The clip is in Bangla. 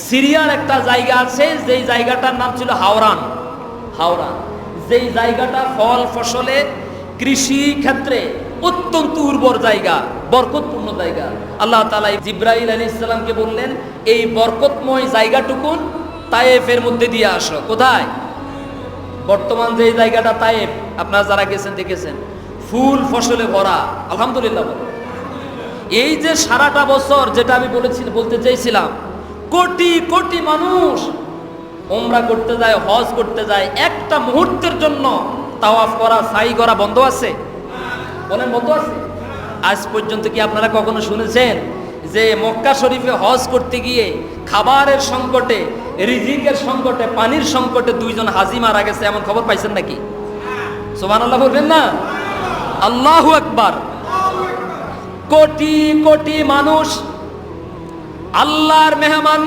সিরিয়ার একটা জায়গা আছে, যেই জায়গাটার নাম ছিল হাওরান। হাওরান, যেই জায়গাটা ফল ফসলে কৃষি ক্ষেত্রে অত্যন্ত উর্বর জায়গা, বরকতপূর্ণ জায়গা। আল্লাহ তাআলা জিবরাইল আলাইহিস সালামকে বললেন, এই বরকতময় জায়গাটুকুন তায়েফের মধ্যে দিয়ে আসো। কোথায়? বর্তমান যে জায়গাটা তায়েফ, আপনারা যারা গেছেন দেখেছেন, ফুল ফসলে ভরা। আলহামদুলিল্লাহ। এই যে সারাটা বছর, যেটা আমি বলতে চাইছিলাম, কোটি কোটি মানুষ উমরা করতে যায়, হজ করতে যায়, একটা মুহূর্তের জন্য তাওয়াফ করা, সাই করা বন্ধ আছে? বলেন, বন্ধ আছে? আজ পর্যন্ত কি আপনারা কখনো শুনেছেন যে মক্কা শরীফে হজ করতে গিয়ে খাবারের সংকটে, রিজিকের সংকটে, পানির সংকটে দুইজন হাজি মারা গেছে, এমন খবর পাইছেন নাকি? সুবহানাল্লাহ বলবেন না? আল্লাহু আকবার। কোটি কোটি মানুষ আল্লাহর মেহমান